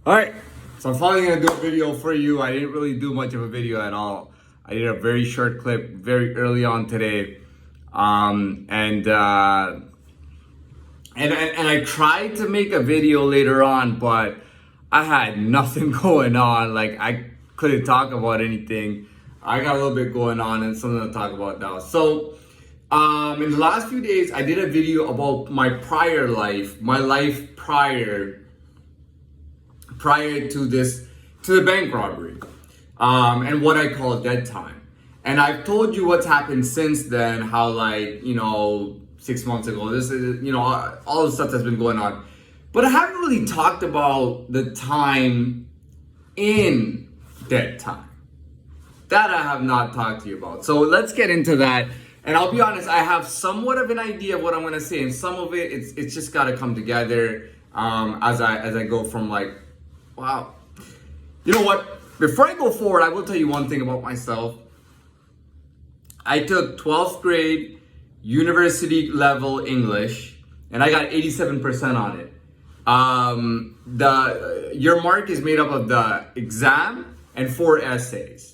All right, so I'm finally gonna do a video for you. I didn't really do much of a video at all. I did a very short clip very early on today, and I tried to make a video later on, but I had nothing going on. Like I couldn't talk about anything. I got a little bit going on and something to talk about now. So, in the last few days, I did a video about my prior life, my life prior to the bank robbery, and what I call dead time. And I've told you what's happened since then, how 6 months ago, this is, all the stuff that's been going on. But I haven't really talked about the time in dead time. That I have not talked to you about. So let's get into that. And I'll be honest, I have somewhat of an idea of what I'm gonna say, and some of it's just gotta come together as I go from wow. You know what? Before I go forward, I will tell you one thing about myself. I took 12th grade university level English, and I got 87% on it. Your mark is made up of the exam and 4 essays.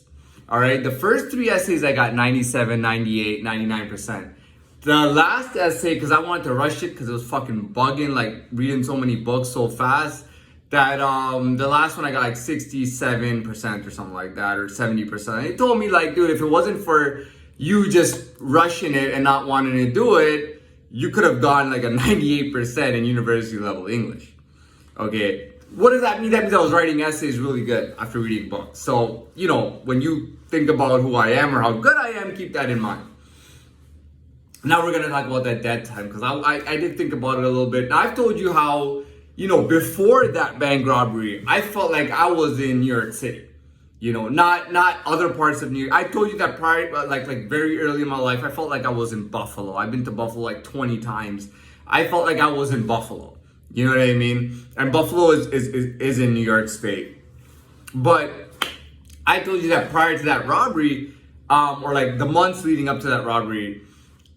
All right, the first 3 essays I got 97, 98, 99%. The last essay, because I wanted to rush it because it was fucking bugging, like reading so many books so fast, that the last one I got 67% or something like that, or 70%. They told me dude, if it wasn't for you just rushing it and not wanting to do it, you could have gotten a 98% in university level English. Okay, what does that mean? That means I was writing essays really good after reading books. So, when you think about who I am or how good I am, keep that in mind. Now we're gonna talk about that dead time, because I did think about it a little bit. Now I've told you how, before that bank robbery, I felt like I was in New York City. Not other parts of New York. I told you that prior, like very early in my life, I felt like I was in Buffalo. I've been to Buffalo 20 times. I felt like I was in Buffalo. You know what I mean? And Buffalo is in New York State. But I told you that prior to that robbery, or the months leading up to that robbery,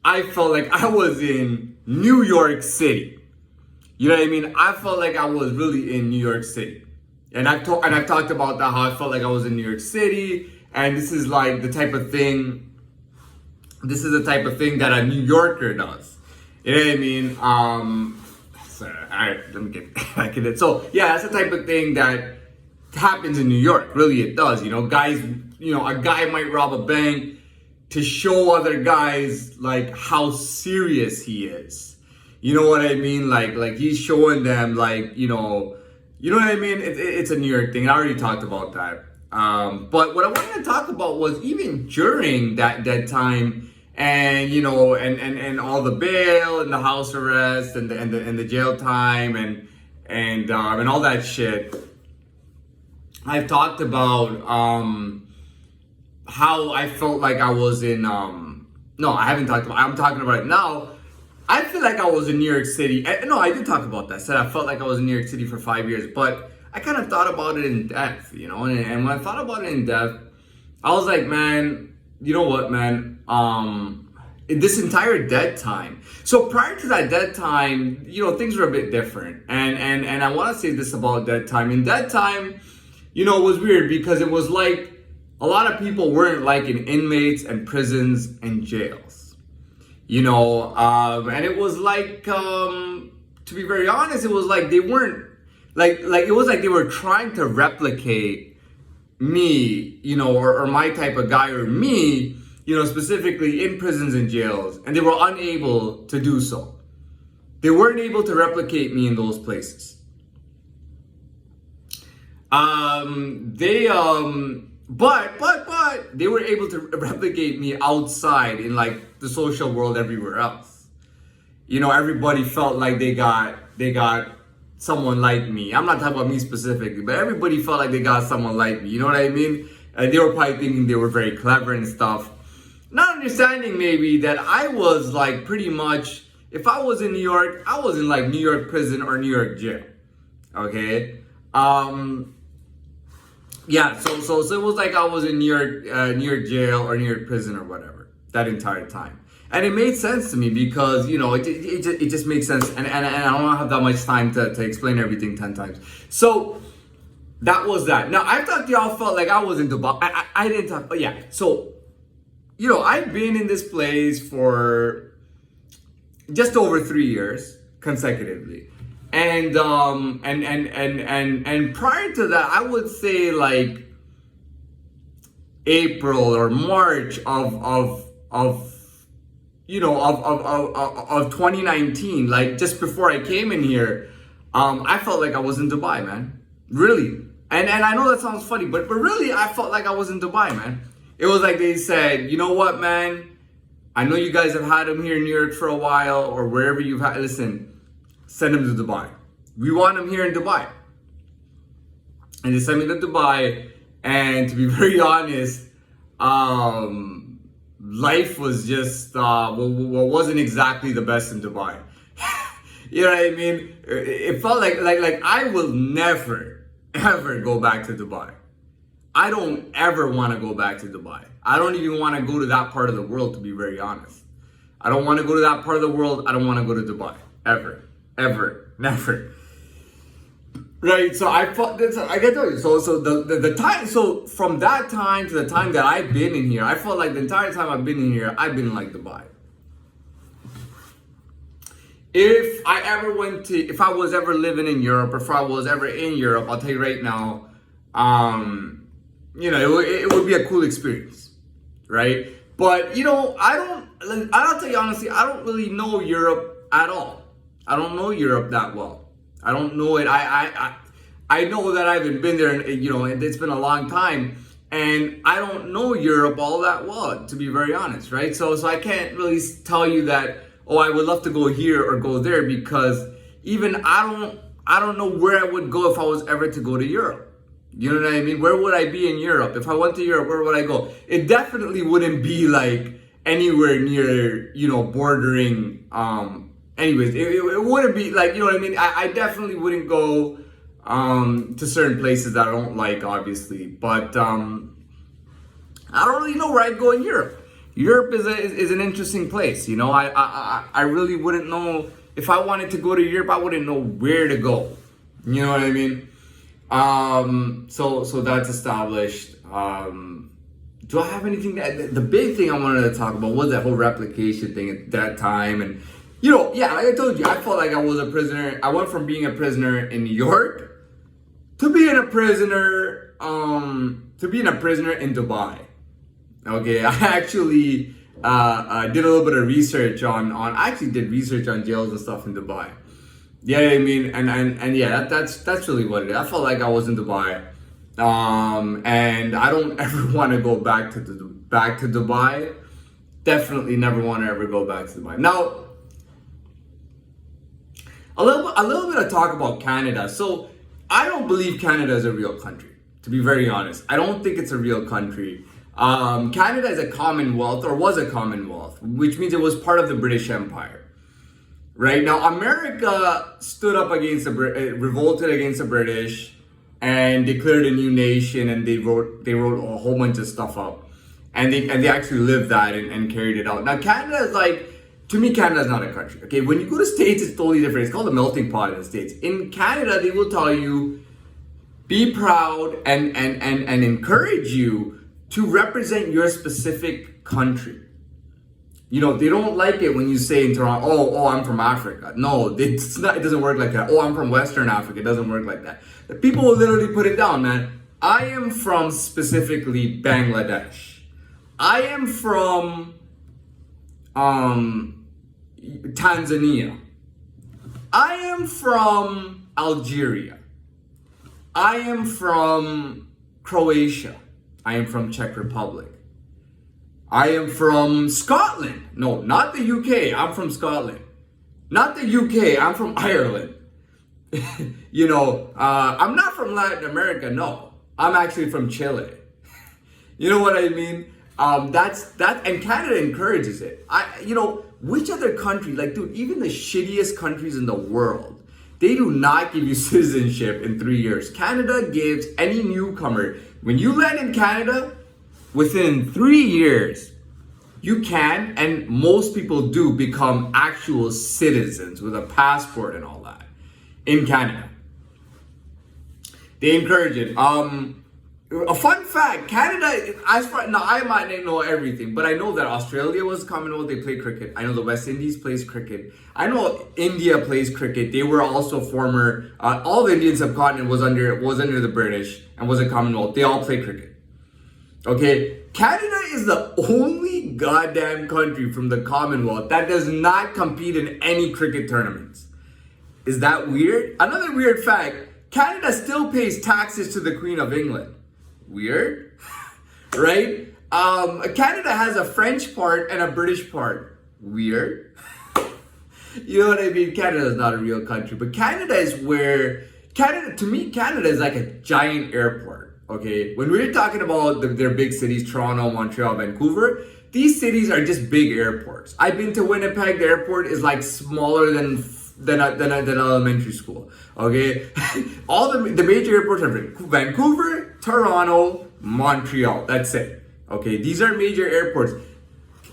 I felt like I was in New York City. You know what I mean? I felt like I was really in New York City. And I've talked about that, how I felt like I was in New York City, and this is the type of thing that a New Yorker does. You know what I mean? Sorry, all right, let me get back in it. So yeah, that's the type of thing that happens in New York. Really, it does. Guys, a guy might rob a bank to show other guys how serious he is. You know what I mean? Like he's showing them you know what I mean? It's a New York thing. I already talked about that. But what I wanted to talk about was even during that time, and and all the bail and the house arrest and the jail time and all that shit. I've talked about how I felt like I was in no, I haven't talked about, I'm talking about it now. I feel like I was in New York City. No, I did talk about that. I said I felt like I was in New York City for 5 years, but I kind of thought about it in depth, and when I thought about it in depth, I was like, man, you know what, man? This entire dead time. So prior to that dead time, things were a bit different. And I want to say this about dead time. In dead time, it was weird because it was a lot of people weren't in inmates and prisons and jails. And it was to be very honest, it was they weren't it was they were trying to replicate me, or my type of guy, or me, specifically in prisons and jails, and they were unable to do so. They weren't able to replicate me in those places. But they were able to replicate me outside in the social world everywhere else. Everybody felt like they got someone like me. I'm not talking about me specifically, but everybody felt like they got someone like me. You know what I mean? And they were probably thinking they were very clever and stuff. Not understanding maybe that I was pretty much, if I was in New York, I was in New York prison or New York jail. Okay? Yeah, so it was I was in New York jail or New York prison or whatever that entire time. And it made sense to me because, it just makes sense. And I don't have that much time to explain everything 10 times. So that was that. Now, I thought y'all felt like I was in Dubai. I didn't talk, but yeah. So, I've been in this place for just over 3 years consecutively. And and prior to that, I would say like April or March of 2019, like just before I came in here, I felt like I was in Dubai, man. Really. And I know that sounds funny, but really I felt like I was in Dubai, man. It was like they said, you know what, man? I know you guys have had him here in New York for a while or wherever you've had, listen, send him to Dubai. We want him here in Dubai. And they sent me to Dubai, and to be very honest, life was just, wasn't exactly the best in Dubai. You know what I mean? It felt like I will never, ever go back to Dubai. I don't ever want to go back to Dubai. I don't even want to go to that part of the world, to be very honest. I don't want to go to that part of the world. I don't want to go to Dubai. Ever. Never. Right, so I can tell you. So the time. So from that time to the time that I've been in here, I felt like the entire time I've been in here, I've been like Dubai. If I was ever living in Europe, or if I was ever in Europe, I'll tell you right now, it would be a cool experience, right? But I'll tell you honestly, I don't really know Europe at all. I don't know Europe that well. I don't know it. I know that I haven't been there, and it's been a long time, and I don't know Europe all that well, to be very honest, right? So I can't really tell you that, oh, I would love to go here or go there, because even I don't know where I would go if I was ever to go to Europe. You know what I mean? Where would I be in Europe? If I went to Europe, where would I go? It definitely wouldn't be like anywhere near, bordering, anyways, it wouldn't be like, you know what I mean? I definitely wouldn't go to certain places that I don't like, obviously. But I don't really know where I'd go in Europe. Europe is an interesting place, I really wouldn't know. If I wanted to go to Europe, I wouldn't know where to go. You know what I mean? So that's established. Do I have anything the big thing I wanted to talk about was that whole replication thing at that time. And like I told you, I felt like I was a prisoner. I went from being a prisoner in New York to being a prisoner in Dubai. Okay, I actually did a little bit of research I actually did research on jails and stuff in Dubai. Yeah, I mean, and yeah, that's really what it is. I felt like I was in Dubai, and I don't ever want to go back to Dubai. Definitely never want to ever go back to Dubai. Now, a little bit of talk about Canada. So I don't believe Canada is a real country, to be very honest. I don't think it's a real country. Canada is a commonwealth, or was a commonwealth, which means it was part of the British Empire. Right now, America stood up against revolted against the British, and declared a new nation, and they wrote a whole bunch of stuff up, and they actually lived that and carried it out. Now, Canada is to me, Canada is not a country. Okay, when you go to States, it's totally different. It's called a melting pot in the States. In Canada, they will tell you, be proud and encourage you to represent your specific country. They don't like it when you say in Toronto, oh, I'm from Africa. No, it doesn't work like that. Oh, I'm from Western Africa. It doesn't work like that. The people will literally put it down, man. I am from specifically Bangladesh. I am from Tanzania. I am from Algeria. I am from Croatia. I am from Czech Republic. I am from Scotland. No, not the UK. I'm from Scotland. Not the UK. I'm from Ireland. I'm not from Latin America. No, I'm actually from Chile. You know what I mean? That's and Canada encourages it. Which other country, dude, even the shittiest countries in the world, they do not give you citizenship in 3 years. Canada gives any newcomer, when you land in Canada, within 3 years, you can, and most people do, become actual citizens with a passport and all that in Canada. They encourage it. A fun fact: Canada. As far now, I might not know everything, but I know that Australia was Commonwealth. They play cricket. I know the West Indies plays cricket. I know India plays cricket. They were also former. All the Indian subcontinent was under the British and was a Commonwealth. They all play cricket. Okay, Canada is the only goddamn country from the Commonwealth that does not compete in any cricket tournaments. Is that weird? Another weird fact: Canada still pays taxes to the Queen of England. Weird, right? Canada has a French part and a British part. Weird. You know what I mean? Canada is not a real country, but Canada is where to me, Canada is like a giant airport. Okay, when we're talking about their big cities, Toronto, Montreal, Vancouver, these cities are just big airports. I've been to Winnipeg. The airport is like smaller than elementary school. Okay, all the major airports are Vancouver, Toronto, Montreal. That's it. Okay, these are major airports.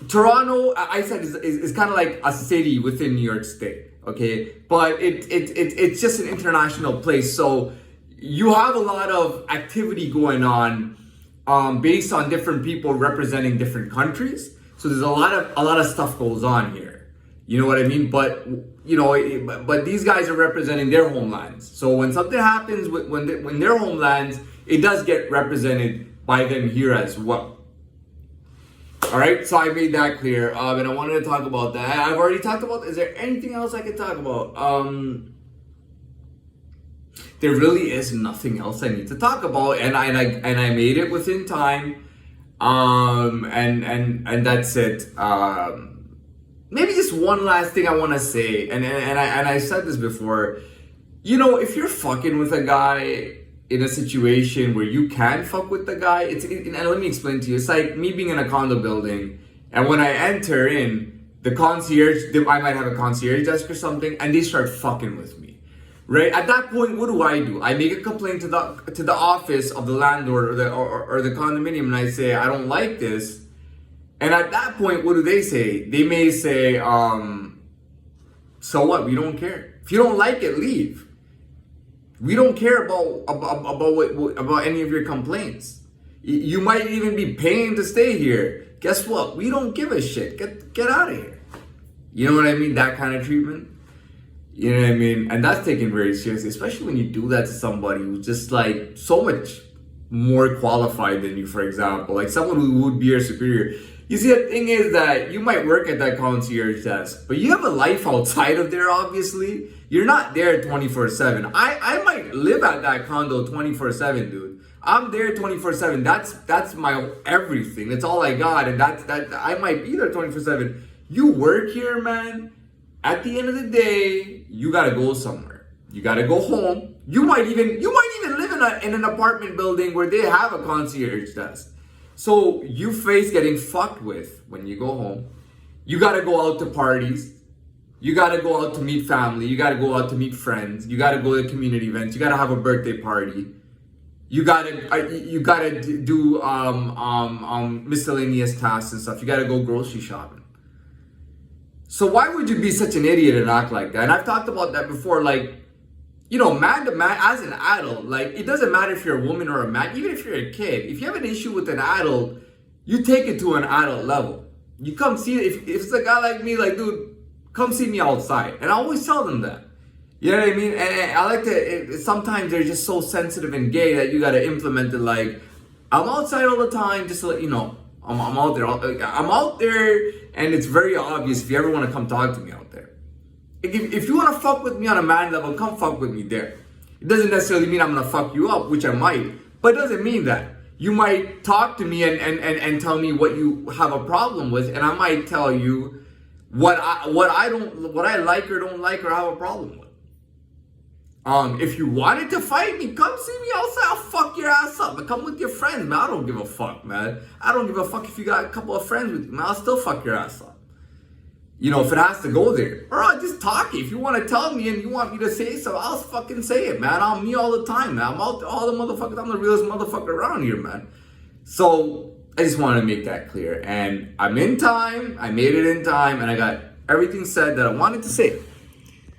Toronto, I said, is kind of like a city within New York State. Okay, but it's just an international place. So you have a lot of activity going on based on different people representing different countries. So there's a lot of stuff goes on here. You know what I mean? But but these guys are representing their homelands. So when something happens when their homelands, it does get represented by them here as well. All right, so I made that clear, and I wanted to talk about that. I've already talked about. Is there anything else I could talk about? There really is nothing else I need to talk about, and I made it within time, and that's it. Maybe just one last thing I want to say, and I said this before. If you're fucking with a guy in a situation where you can fuck with the guy, and let me explain to you. It's like me being in a condo building, and when I enter in, the concierge, I might have a concierge desk or something, and they start fucking with me. Right? At that point, what do? I make a complaint to the office of the landlord or the condominium, and I say, I don't like this. And at that point, what do they say? They may say, so what? We don't care. If you don't like it, leave. We don't care about any of your complaints. You might even be paying to stay here. Guess what? We don't give a shit. Get out of here. You know what I mean? That kind of treatment. You know what I mean? And that's taken very seriously, especially when you do that to somebody who's just like so much more qualified than you, for example. Like someone who would be your superior. You see, the thing is that you might work at that concierge desk, but you have a life outside of there, obviously. You're not there 24/7. I might live at that condo 24/7, dude. I'm there 24/7. That's my everything. That's all I got. And that I might be there 24/7. You work here, man. At the end of the day, you gotta go somewhere. You gotta go home. You might even live in an apartment building where they have a concierge desk. So you face getting fucked with when you go home. You gotta go out to parties. You gotta go out to meet family. You gotta go out to meet friends. You gotta go to community events. You gotta have a birthday party. You gotta do miscellaneous tasks and stuff. You gotta go grocery shopping. So why would you be such an idiot and act like that? And I've talked about that before, like, man to man, as an adult, like, it doesn't matter if you're a woman or a man, even if you're a kid. If you have an issue with an adult, you take it to an adult level. You come see it. If it's a guy like me, like, dude, come see me outside. And I always tell them that. You know what I mean? And I like to, sometimes they're just so sensitive and gay that you got to implement it. Like, I'm outside all the time, just to let you know. I'm out there. I'm out there, and it's very obvious if you ever want to come talk to me out there. If you want to fuck with me on a man level, come fuck with me there. It doesn't necessarily mean I'm going to fuck you up, which I might. But it doesn't mean that. You might talk to me and tell me what you have a problem with, and I might tell you what I like or don't like or have a problem with. If you wanted to fight me, come see me outside. I'll fuck your ass up. But come with your friends, man. I don't give a fuck, man. I don't give a fuck if you got a couple of friends with you, man. I'll still fuck your ass up. If it has to go there. Or I'll just talk. If you want to tell me and you want me to say so, I'll fucking say it, man. I'm me all the time, man. I'm out all the motherfuckers. I'm the realest motherfucker around here, man. So I just wanted to make that clear. And I'm in time. I made it in time. And I got everything said that I wanted to say.